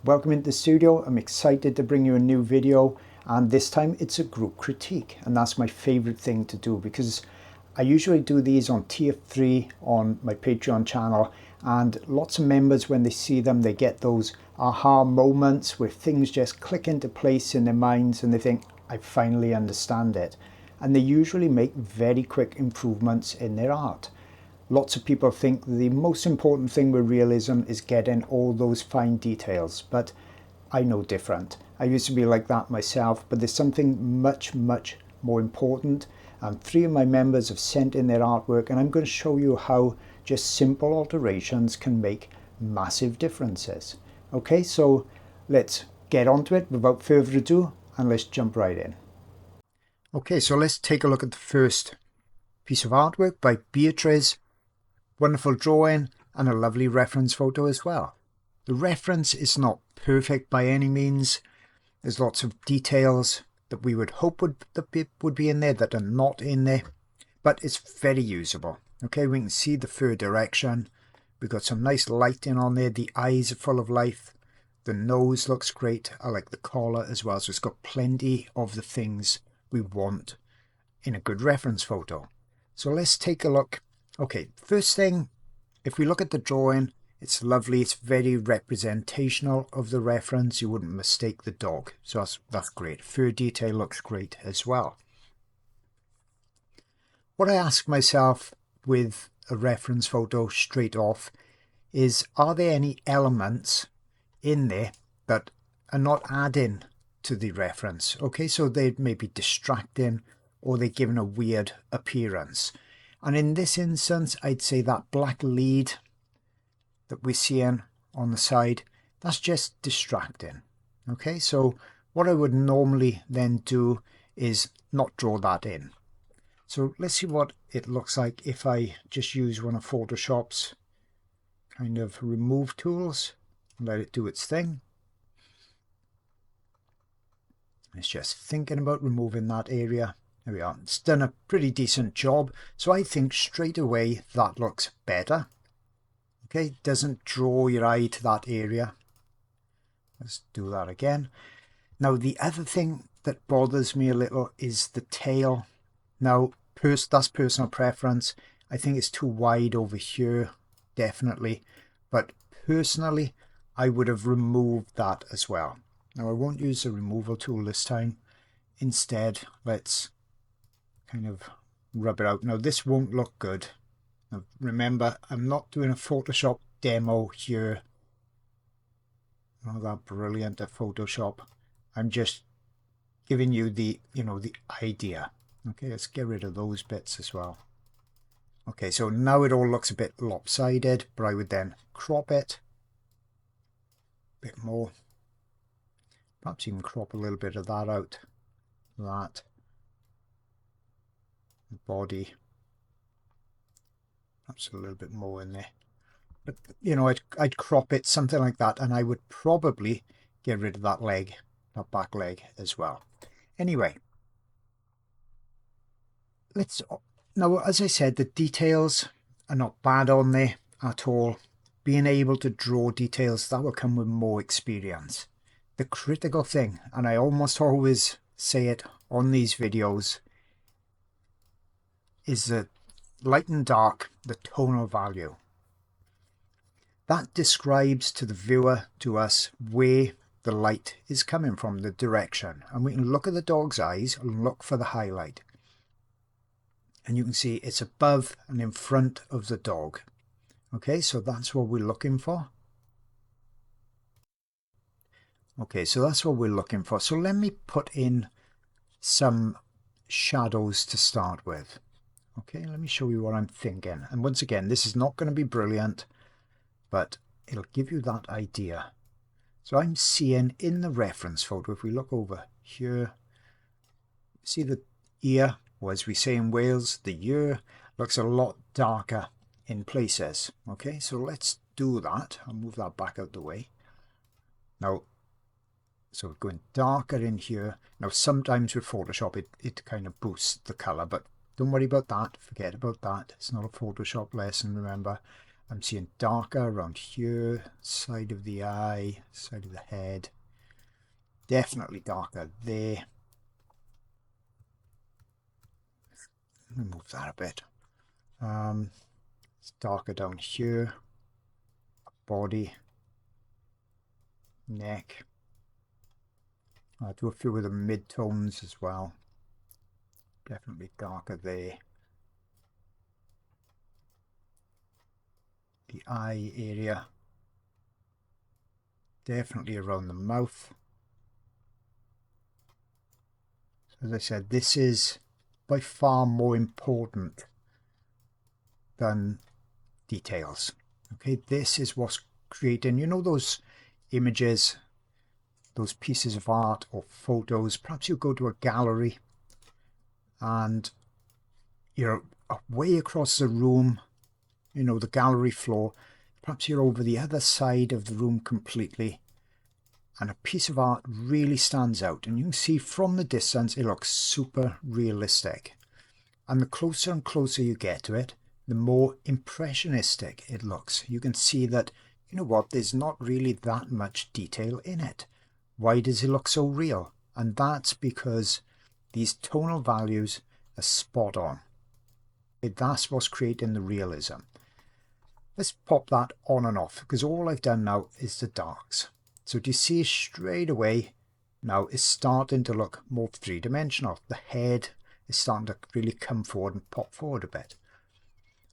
Welcome into the studio. I'm excited to bring you a new video, and this time it's a group critique, and that's my favorite thing to do because I usually do these on tier 3 on my Patreon channel, and lots of members, when they see them, they get those aha moments where things just click into place in their minds and they think, I finally understand it. And they usually make very quick improvements in their art. Lots of people think the most important thing with realism is getting all those fine details, but I know different. I used to be like that myself, but there's something much more important. And 3 of my members have sent in their artwork, and I'm going to show you how just simple alterations can make massive differences. Okay, so let's get onto it without further ado, and let's jump right in. Okay, so let's take a look at the first piece of artwork by Beatrice. Wonderful drawing and a lovely reference photo as well. The reference is not perfect by any means. There's lots of details that we would hope would be in there that are not in there, but it's very usable. Okay, we can see the fur direction. We've got some nice lighting on there. The eyes are full of life. The nose looks great. I like the collar as well. So it's got plenty of the things we want in a good reference photo. So let's take a look. Okay, first thing, if we look at the drawing, it's lovely. It's very representational of the reference. You wouldn't mistake the dog. So that's great. Fur detail looks great as well. What I ask myself with a reference photo straight off is, are there any elements in there that are not adding to the reference? Okay, so they may be distracting or they're giving a weird appearance. And in this instance, I'd say that black lead that we're seeing on the side, that's just distracting. Okay, so what I would normally then do is not draw that in. So let's see what it looks like if I just use one of Photoshop's kind of remove tools and let it do its thing. It's just thinking about removing that area. There we are. It's done a pretty decent job. So I think straight away that looks better. Okay, doesn't draw your eye to that area. Let's do that again. Now the other thing that bothers me a little is the tail. Now that's personal preference. I think it's too wide over here, definitely. But personally, I would have removed that as well. Now I won't use the removal tool this time. Instead, let's kind of rub it out. Now this won't look good. Now remember, I'm not doing a Photoshop demo here. Not that brilliant at Photoshop. I'm just giving you the idea. Okay, let's get rid of those bits as well. Okay, so now it all looks a bit lopsided, but I would then crop it a bit more. Perhaps even crop a little bit of that out. That. The body. Perhaps a little bit more in there. But, you know, I'd crop it, something like that, and I would probably get rid of that leg, that back leg as well. Anyway. Now, as I said, the details are not bad on there at all. Being able to draw details, that will come with more experience. The critical thing, and I almost always say it on these videos, is the light and dark, the tonal value. That describes to the viewer, to us, where the light is coming from, the direction. And we can look at the dog's eyes and look for the highlight. And you can see it's above and in front of the dog. Okay, so that's what we're looking for. Okay, so that's what we're looking for. So let me put in some shadows to start with. Okay, let me show you what I'm thinking. And once again, this is not going to be brilliant, but it'll give you that idea. So I'm seeing in the reference photo, if we look over here, see the ear, or as we say in Wales, the ear looks a lot darker in places. Okay, so let's do that. I'll move that back out the way. Now, so we're going darker in here. Now, sometimes with Photoshop, it kind of boosts the color, but don't worry about that. Forget about that. It's not a Photoshop lesson, remember. I'm seeing darker around here, side of the eye, side of the head. Definitely darker there. Let me move that a bit. It's darker down here. Body, neck. I'll do a few of the mid-tones as well. Definitely darker there. The eye area. Definitely around the mouth. So as I said, this is by far more important than details. Okay, this is what's creating, you know, those images, those pieces of art or photos. Perhaps you go to a gallery and you're way across the room, you know, the gallery floor. Perhaps you're over the other side of the room completely, and a piece of art really stands out, and you can see from the distance it looks super realistic. And the closer and closer you get to it, the more impressionistic it looks. You can see that, you know what, there's not really that much detail in it. Why does it look so real? And that's because these tonal values are spot on. That's what's creating the realism. Let's pop that on and off, because all I've done now is the darks. So do you see straight away now it's starting to look more three-dimensional. The head is starting to really come forward and pop forward a bit.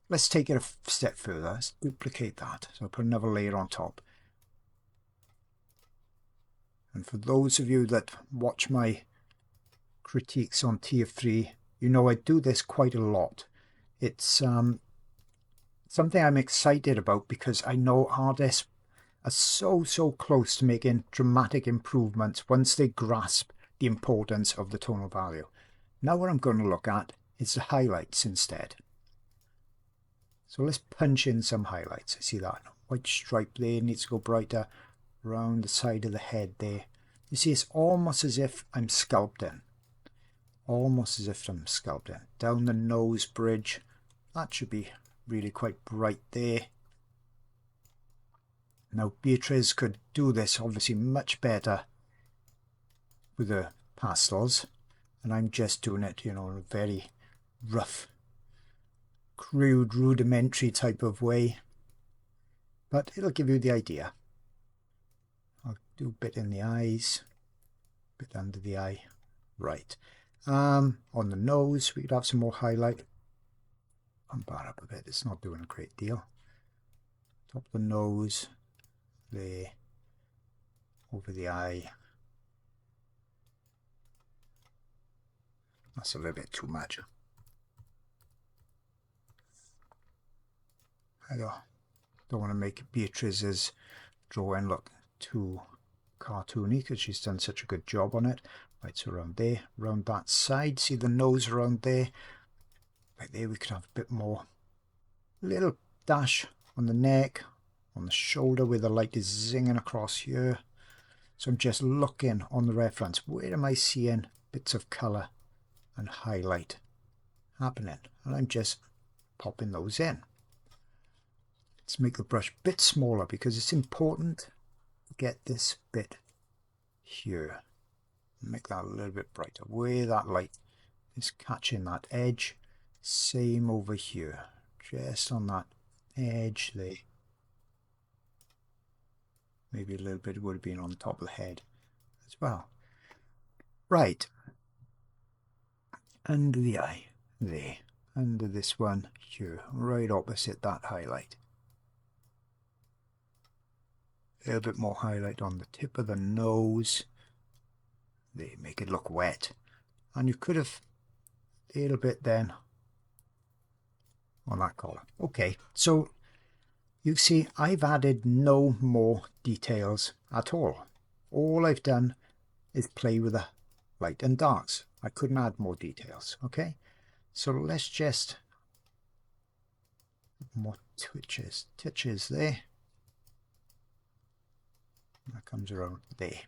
Let's take it a step further. Let's duplicate that. So I'll put another layer on top. And for those of you that watch my critiques on TF3, you know I do this quite a lot. It's something I'm excited about because I know artists are so close to making dramatic improvements once they grasp the importance of the tonal value. Now what I'm going to look at is the highlights instead. So let's punch in some highlights. I see that white stripe there needs to go brighter around the side of the head there. You see, it's almost as if I'm sculpting. Almost as if I'm sculpting. Down the nose bridge. That should be really quite bright there. Now Beatrice could do this obviously much better with the pastels, and I'm just doing it, you know, in a very rough, crude, rudimentary type of way, but it'll give you the idea. I'll do a bit in the eyes, a bit under the eye. Right. On the nose we could have some more highlight. Bump that up a bit, it's not doing a great deal. Top of the nose, there, over the eye. That's a little bit too much. I don't want to make Beatrice's drawing look too cartoony because she's done such a good job on it. Right, so around there, around that side, see the nose around there. Right there we could have a bit more, little dash on the neck, on the shoulder where the light is zinging across here. So I'm just looking on the reference, where am I seeing bits of colour and highlight happening, and I'm just popping those in. Let's make the brush a bit smaller because it's important to get this bit here. Make that a little bit brighter where that light is catching that edge. Same over here, just on that edge there. Maybe a little bit would have been on the top of the head as well. Right, under the eye there, under this one here, right opposite that highlight. A little bit more highlight on the tip of the nose. They make it look wet, and you could have a little bit then on that collar. Okay, so you see I've added no more details at all. All I've done is play with the light and darks. I couldn't add more details. Okay, so let's just more twitches there. That comes around there.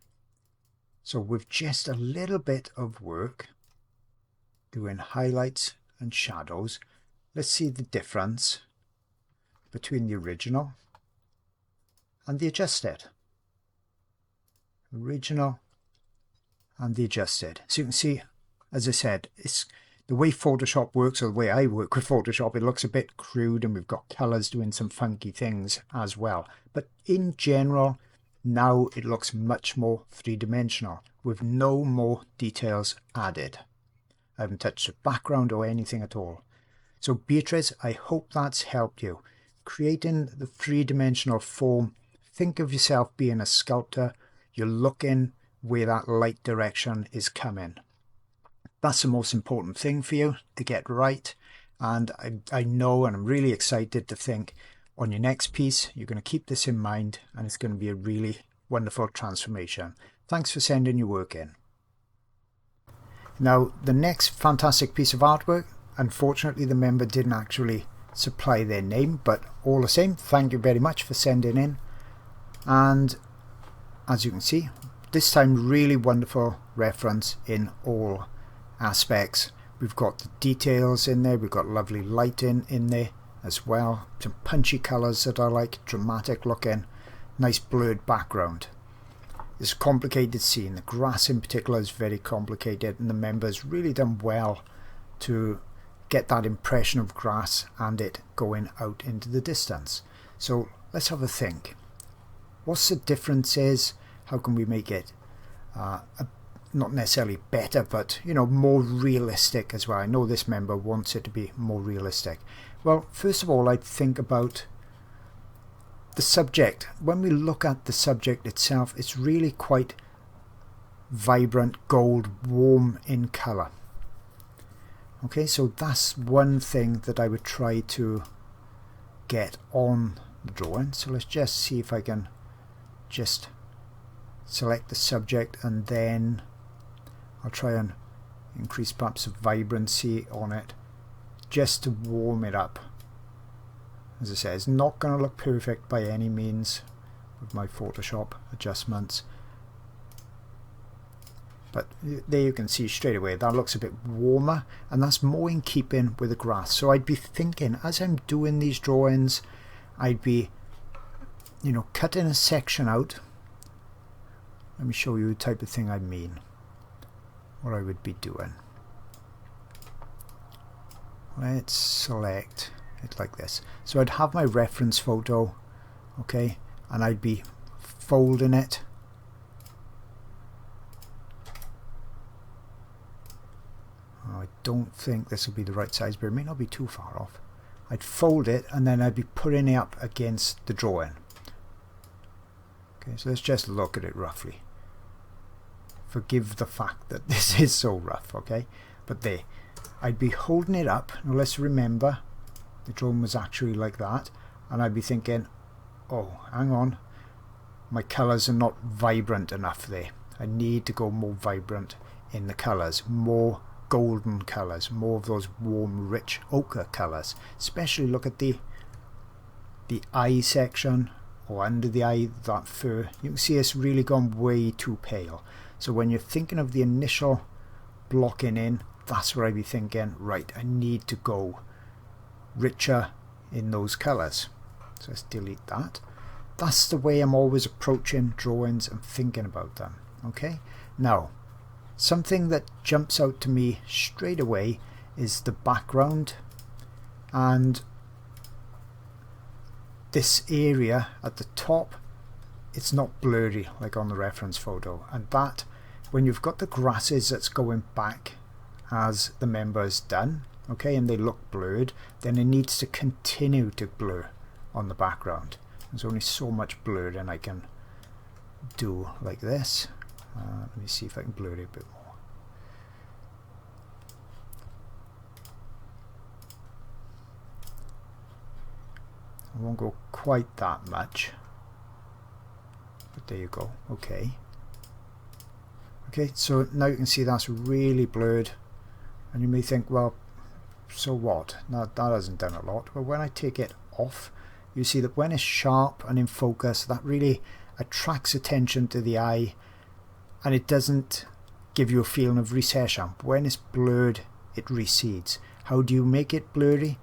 So with just a little bit of work doing highlights and shadows, let's see the difference between the original and the adjusted. Original and the adjusted. So you can see, as I said, it's the way Photoshop works, or the way I work with Photoshop, it looks a bit crude and we've got colours doing some funky things as well. But in general, now it looks much more three-dimensional with no more details added. I haven't touched the background or anything at all. So Beatrice, I hope that's helped you. Creating the three-dimensional form, think of yourself being a sculptor. You're looking where that light direction is coming. That's the most important thing for you to get right. And I know, and I'm really excited to think on your next piece, you're going to keep this in mind and it's going to be a really wonderful transformation. Thanks for sending your work in. Now, the next fantastic piece of artwork, unfortunately the member didn't actually supply their name, but all the same, thank you very much for sending in. And as you can see, this time really wonderful reference in all aspects. We've got the details in there, we've got lovely lighting in there as well, some punchy colours that I like, dramatic looking, nice blurred background. It's a complicated scene, the grass in particular is very complicated, and the member's really done well to get that impression of grass and it going out into the distance. So let's have a think. What's the differences? How can we make it not necessarily better, but you know, more realistic as well? I know this member wants it to be more realistic. Well, first of all, I'd think about the subject. When we look at the subject itself, it's really quite vibrant gold, warm in colour. Okay, so that's one thing that I would try to get on the drawing. So let's just see if I can just select the subject, and then I'll try and increase perhaps the vibrancy on it just to warm it up. As I say, it's not going to look perfect by any means with my Photoshop adjustments, but there you can see straight away that looks a bit warmer, and that's more in keeping with the grass. So I'd be thinking, as I'm doing these drawings, I'd be, you know, cutting a section out. Let me show you the type of thing I mean, what I would be doing. Let's select it like this. So I'd have my reference photo, okay, and I'd be folding it. Oh, I don't think this will be the right size, but it may not be too far off. I'd fold it and then I'd be putting it up against the drawing. Okay, so let's just look at it roughly. Forgive the fact that this is so rough, okay? But there, I'd be holding it up. Now let's remember, the drawing was actually like that. And I'd be thinking, oh, hang on. My colours are not vibrant enough there. I need to go more vibrant in the colours. More golden colours. More of those warm, rich ochre colours. Especially look at the eye section, or under the eye, that fur. You can see it's really gone way too pale. So when you're thinking of the initial blocking in, that's where I'd be thinking, right, I need to go richer in those colours. So let's delete that. That's the way I'm always approaching drawings and thinking about them. Okay, now something that jumps out to me straight away is the background, and this area at the top, it's not blurry like on the reference photo, and that when you've got the grasses that's going back as the member has done, okay, and they look blurred, then it needs to continue to blur on the background. There's only so much blurring I can do like this. Let me see if I can blur it a bit more. I won't go quite that much, but there you go. Okay, so now you can see that's really blurred, and you may think, well, so what? No, that hasn't done a lot. But when I take it off, you see that when it's sharp and in focus, that really attracts attention to the eye, and it doesn't give you a feeling of recession. When it's blurred, it recedes. How do you make it blurry?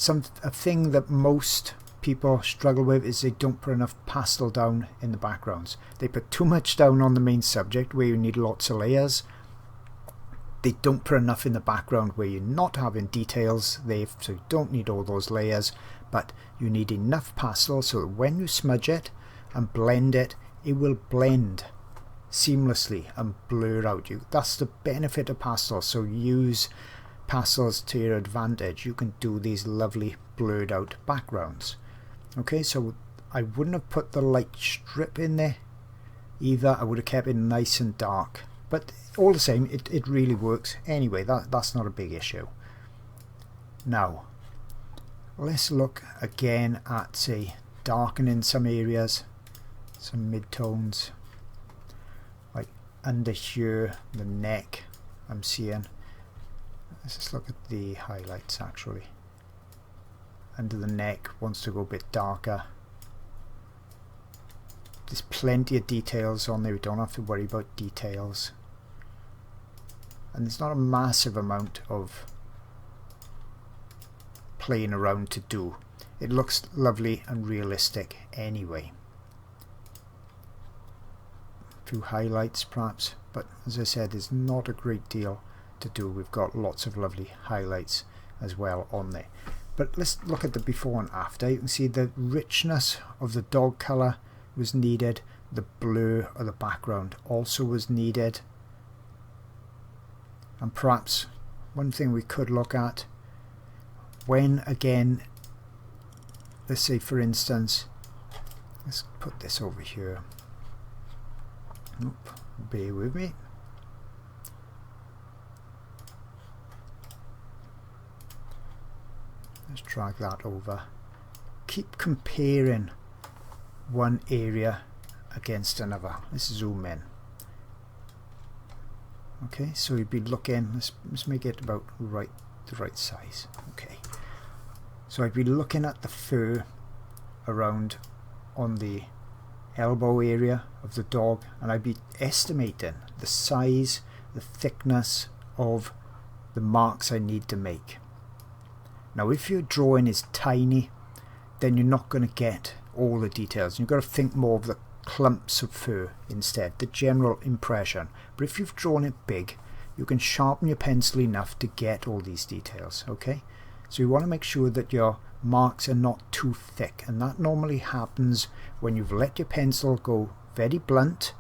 A thing that most people struggle with is they don't put enough pastel down in the backgrounds. They put too much down on the main subject where you need lots of layers. They don't put enough in the background where you're not having details, so you don't need all those layers, but you need enough pastel so that when you smudge it and blend it, it will blend seamlessly and blur out. That's the benefit of pastel, so use pastels to your advantage. You can do these lovely blurred out backgrounds. Okay, so I wouldn't have put the light strip in there either. I would have kept it nice and dark, but all the same it really works anyway. That's not a big issue. Now let's look again at, say, darkening some areas, some mid-tones, like under here, the neck I'm seeing. Let's just look at the highlights actually. Under the neck wants to go a bit darker. There's plenty of details on there, we don't have to worry about details. And there's not a massive amount of playing around to do. It looks lovely and realistic anyway. A few highlights perhaps, but as I said, there's not a great deal to do. We've got lots of lovely highlights as well on there. But let's look at the before and after. You can see the richness of the dog colour was needed. The blur of the background also was needed. And perhaps one thing we could look at, when again, let's say for instance, let's put this over here. Oop, bear with me. Let's drag that over. Keep comparing one area against another. Let's zoom in. Okay, so you'd be looking, let's make it about the right size. Okay, so I'd be looking at the fur around on the elbow area of the dog, and I'd be estimating the size, the thickness of the marks I need to make. Now if your drawing is tiny, then you're not going to get all the details. You've got to think more of the clumps of fur instead, the general impression. But if you've drawn it big, you can sharpen your pencil enough to get all these details. Okay, so you want to make sure that your marks are not too thick, and that normally happens when you've let your pencil go very blunt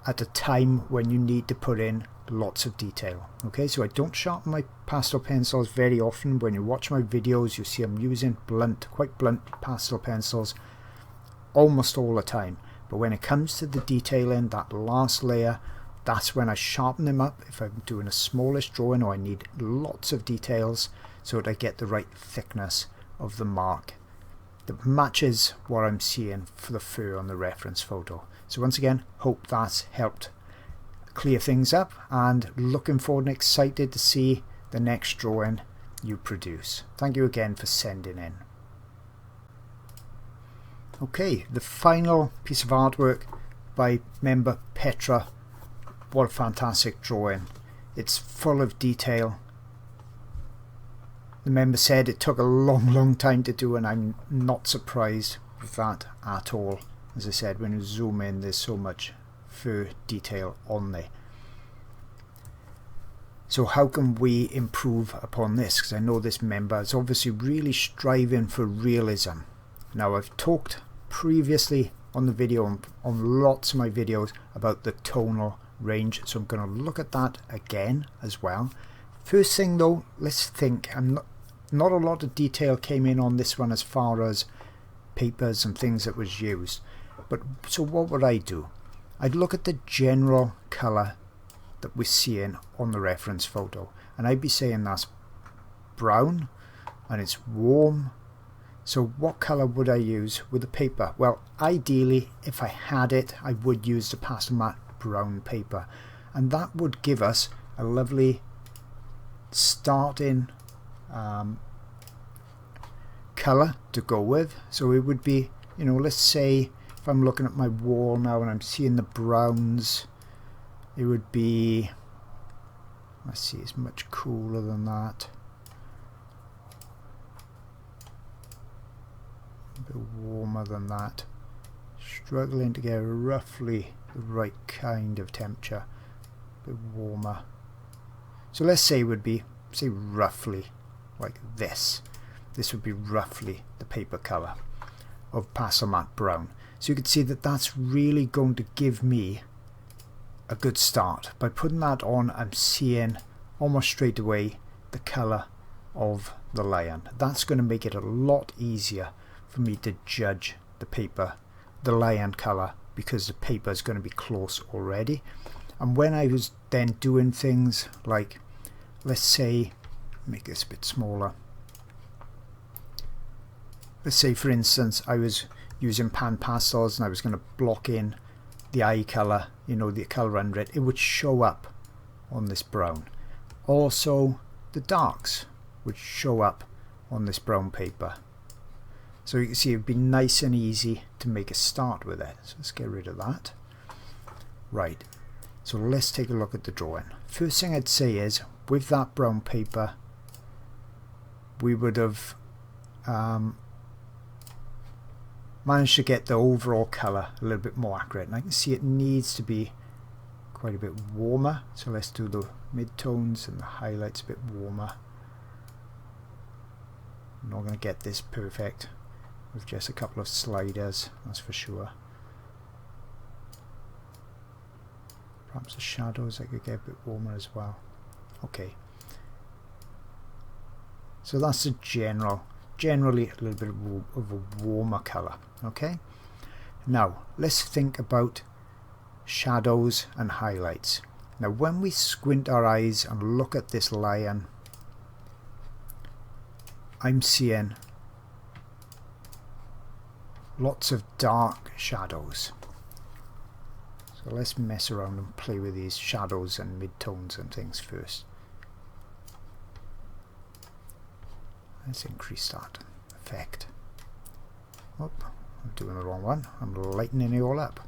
at a time when you need to put in lots of detail. Okay, so I don't sharpen my pastel pencils very often. When you watch my videos, you see I'm using blunt, quite blunt pastel pencils almost all the time. But when it comes to the detailing, that last layer, that's when I sharpen them up if I'm doing a smallish drawing or I need lots of details so that I get the right thickness of the mark that matches what I'm seeing for the fur on the reference photo. So once again, hope that's helped clear things up, and looking forward and excited to see the next drawing you produce. Thank you again for sending in. Okay, the final piece of artwork by member Petra. What a fantastic drawing. It's full of detail. The member said it took a long time to do, and I'm not surprised with that at all. As I said, when you zoom in, there's so much fur detail on there. So how can we improve upon this? Because I know this member is obviously really striving for realism. Now, I've talked previously on the video, on lots of my videos, about the tonal range, so I'm going to look at that again as well. First thing though, let's think. Not a lot of detail came in on this one as far as papers and things that was used. But so what would I do? I'd look at the general colour that we're seeing on the reference photo, and I'd be saying that's brown and it's warm. So what colour would I use with the paper? Well, ideally, if I had it, I would use the pastel matte brown paper, and that would give us a lovely starting colour to go with. So it would be, you know, let's say if I'm looking at my wall now and I'm seeing the browns, it would be, let's see, it's much cooler than that. a bit warmer than that. Struggling to get roughly the right kind of temperature. A bit warmer. So let's say it would be, say, roughly like this. This would be roughly the paper colour of Pastel Matte Brown. So you can see that that's really going to give me a good start. By putting that on, I'm seeing almost straight away the colour of the lion. That's going to make it a lot easier for me to judge the paper, the lion colour, because the paper is going to be close already. And when I was then doing things like, let's say, make this a bit smaller. Let's say, for instance, I was using PanPastels and I was going to block in the eye colour, you know, the colour under it. It would show up on this brown. Also, the darks would show up on this brown paper. So you can see it would be nice and easy to make a start with it. So let's get rid of that. Right, so let's take a look at the drawing. First thing I'd say is, with that brown paper, we would have managed to get the overall colour a little bit more accurate. And I can see it needs to be quite a bit warmer. So let's do the mid-tones and the highlights a bit warmer. I'm not going to get this perfect with just a couple of sliders, that's for sure. Perhaps the shadows I could get a bit warmer as well. Okay. So that's a generally a little bit of a warmer colour. Okay. Now let's think about shadows and highlights. Now when we squint our eyes and look at this lion, I'm seeing lots of dark shadows. So let's mess around and play with these shadows and mid-tones and things first. Let's increase that effect. Oh, I'm doing the wrong one. I'm lightening it all up.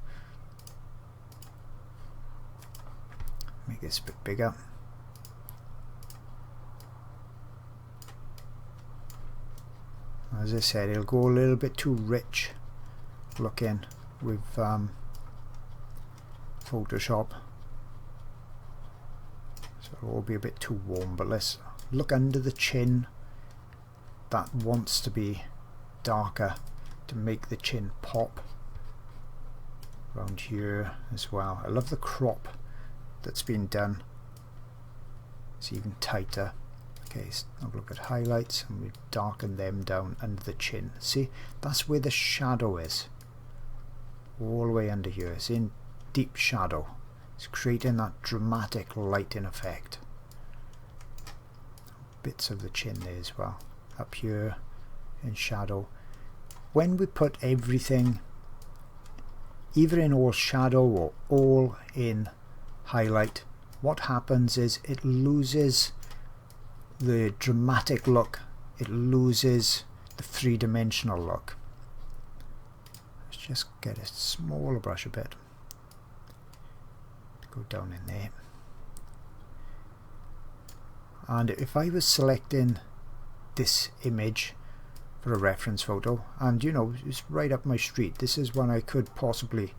Make this a bit bigger. As I said, it'll go a little bit too rich looking with Photoshop, so it'll all be a bit too warm. But let's look under the chin. That wants to be darker to make the chin pop. Around here as well. I love the crop that's been done. It's even tighter. Okay, so I'll look at highlights and we darken them down under the chin. See, that's where the shadow is. All the way under here. It's in deep shadow. It's creating that dramatic lighting effect. Bits of the chin there as well. Up here in shadow. When we put everything either in all shadow or all in highlight, what happens is it loses the dramatic look, it loses the three-dimensional look. Let's just get a smaller brush a bit, go down in there. And if I was selecting this image for a reference photo, and you know, it's right up my street, this is one I could possibly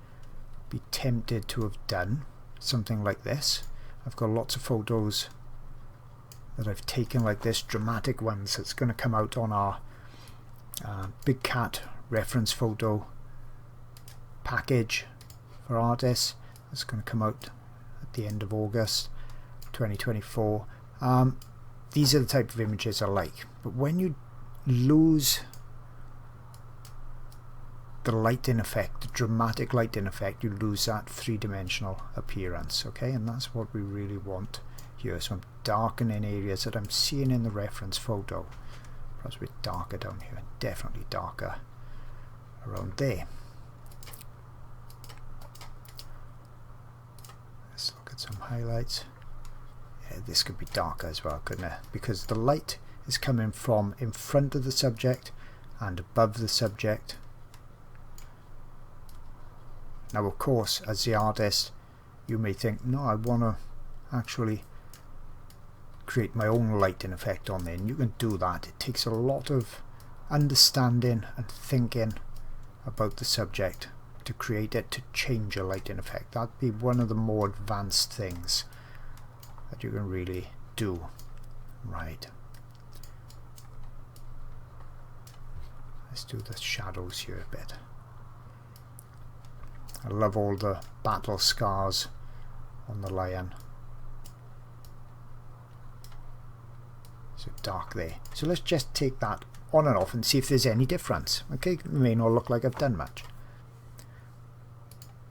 be tempted to have done something like this. I've got lots of photos that I've taken like this, dramatic ones that's going to come out on our Big Cat reference photo package for artists. It's going to come out at the end of August 2024. These are the type of images I like, but when you lose the lighting effect, the dramatic lighting effect, you lose that three-dimensional appearance. Okay, and that's what we really want here. So I'm darkening areas that I'm seeing in the reference photo. Perhaps a bit darker down here, definitely darker around there. Let's look at some highlights. Yeah, this could be darker as well, couldn't it? Because the light is coming from in front of the subject and above the subject. Now of course, as the artist, you may think, no, I want to actually create my own lighting effect on there, and you can do that. It takes a lot of understanding and thinking about the subject to create it, to change a lighting effect. That'd be one of the more advanced things that you can really do. Right. Let's do the shadows here a bit. I love all the battle scars on the lion. So dark there. So let's just take that on and off and see if there's any difference. Okay, it may not look like I've done much.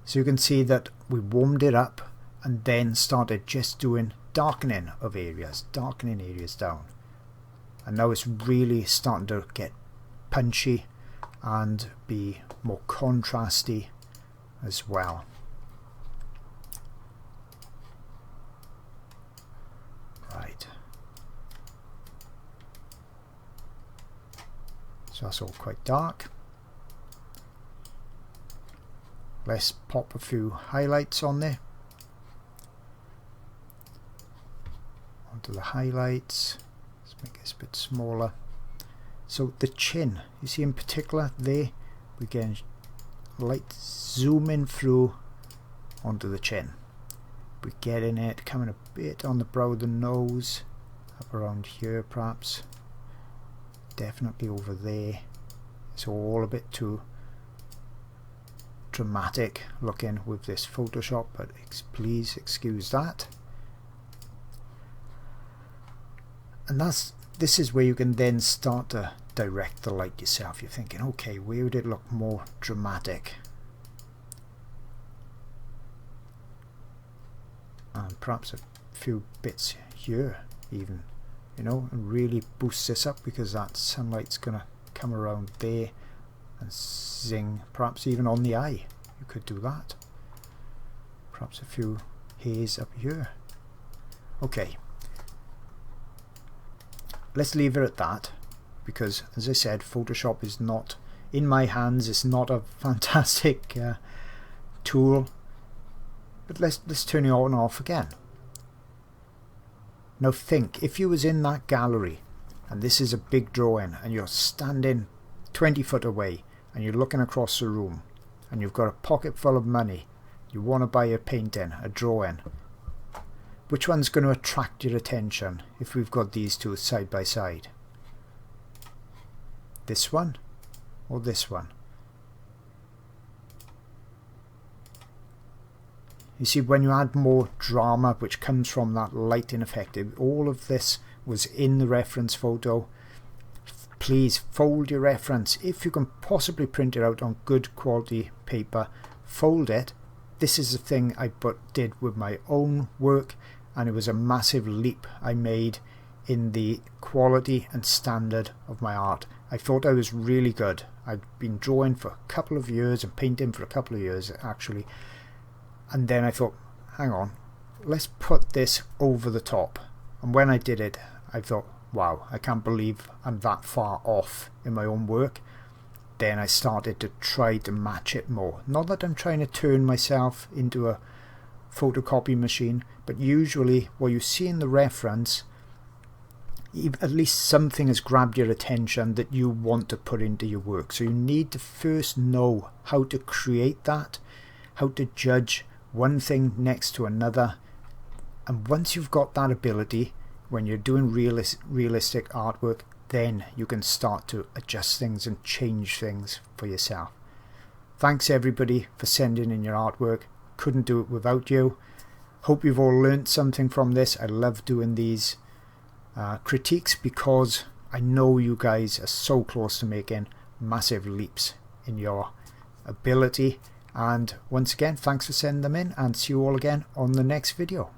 So you can see that we warmed it up and then started just doing darkening of areas, darkening areas down. And now it's really starting to get punchy and be more contrasty as well. Right. So that's all quite dark. Let's pop a few highlights on there. Onto the highlights. Let's make this a bit smaller. So the chin, you see in particular there, we get light zooming through onto the chin. We're getting it coming a bit on the brow of the nose, up around here perhaps. Definitely over there. It's all a bit too dramatic looking with this Photoshop, but please excuse that. And this is where you can then start to direct the light yourself. You're thinking, okay, where would it look more dramatic? And perhaps a few bits here even, you know, and really boost this up, because that sunlight's gonna come around there and zing, perhaps even on the eye. You could do that. Perhaps a few haze up here. Okay, let's leave it at that, because as I said, Photoshop is not in my hands. It's not a fantastic tool, but let's turn it on and off again. Now think, if you was in that gallery and this is a big drawing and you're standing 20 foot away and you're looking across the room and you've got a pocket full of money, you want to buy a painting, a drawing, which one's going to attract your attention if we've got these two side by side? This one or this one? You see, when you add more drama, which comes from that lighting effect, all of this was in the reference photo. Please fold your reference. If you can possibly print it out on good quality paper, fold it. This is the thing I did with my own work, and it was a massive leap I made in the quality and standard of my art. I thought I was really good. I'd been drawing for a couple of years and painting for a couple of years actually. And then I thought, hang on, let's put this over the top. And when I did it, I thought, wow, I can't believe I'm that far off in my own work. Then I started to try to match it more. Not that I'm trying to turn myself into a photocopy machine, but usually what you see in the reference, at least something has grabbed your attention that you want to put into your work. So you need to first know how to create that, how to judge one thing next to another, and once you've got that ability, when you're doing realistic artwork, then you can start to adjust things and change things for yourself. Thanks everybody for sending in your artwork. Couldn't do it without you. Hope you've all learnt something from this. I love doing these critiques because I know you guys are so close to making massive leaps in your ability. And once again, thanks for sending them in, and see you all again on the next video.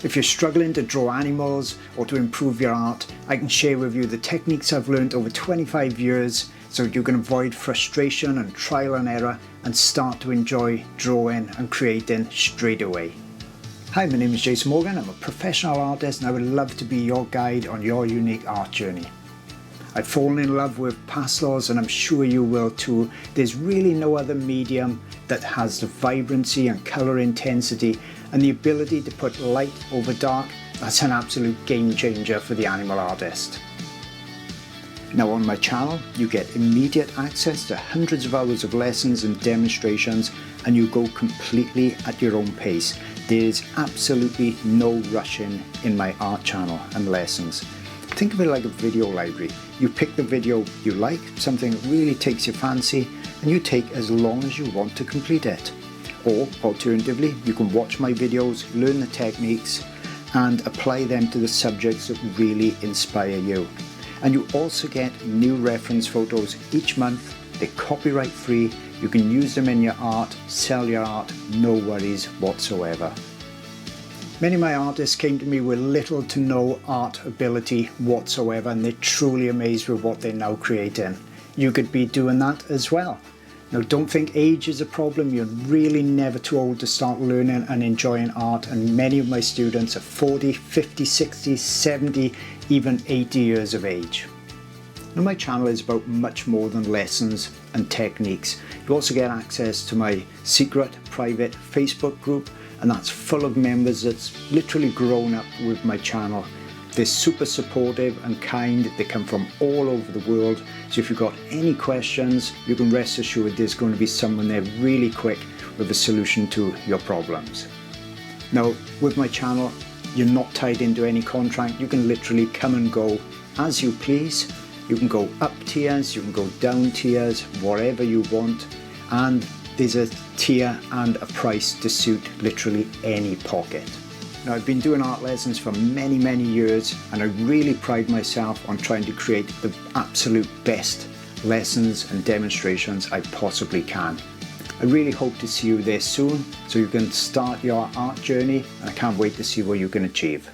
If you're struggling to draw animals or to improve your art, I can share with you the techniques I've learned over 25 years so you can avoid frustration and trial and error and start to enjoy drawing and creating straight away. Hi, my name is Jason Morgan. I'm a professional artist and I would love to be your guide on your unique art journey. I've fallen in love with pastels, and I'm sure you will too. There's really no other medium that has the vibrancy and colour intensity and the ability to put light over dark. That's an absolute game changer for the animal artist. Now on my channel, you get immediate access to hundreds of hours of lessons and demonstrations, and you go completely at your own pace. There's absolutely no rushing in my art channel and lessons. Think of it like a video library. You pick the video you like, something that really takes your fancy, and you take as long as you want to complete it. Or alternatively, you can watch my videos, learn the techniques, and apply them to the subjects that really inspire you. And you also get new reference photos each month. They're copyright free. You can use them in your art, sell your art, no worries whatsoever. Many of my artists came to me with little to no art ability whatsoever, and they're truly amazed with what they're now creating. You could be doing that as well. Now, don't think age is a problem. You're really never too old to start learning and enjoying art, and many of my students are 40, 50, 60, 70, even 80 years of age. Now, my channel is about much more than lessons and techniques. You also get access to my secret private Facebook group, and that's full of members that's literally grown up with my channel. They're super supportive and kind. They come from all over the world. So if you've got any questions, you can rest assured there's going to be someone there really quick with a solution to your problems. Now, with my channel, you're not tied into any contract. You can literally come and go as you please. You can go up tiers, you can go down tiers, whatever you want. And there's a tier and a price to suit literally any pocket. Now, I've been doing art lessons for many, many years, and I really pride myself on trying to create the absolute best lessons and demonstrations I possibly can. I really hope to see you there soon so you can start your art journey, and I can't wait to see what you can achieve.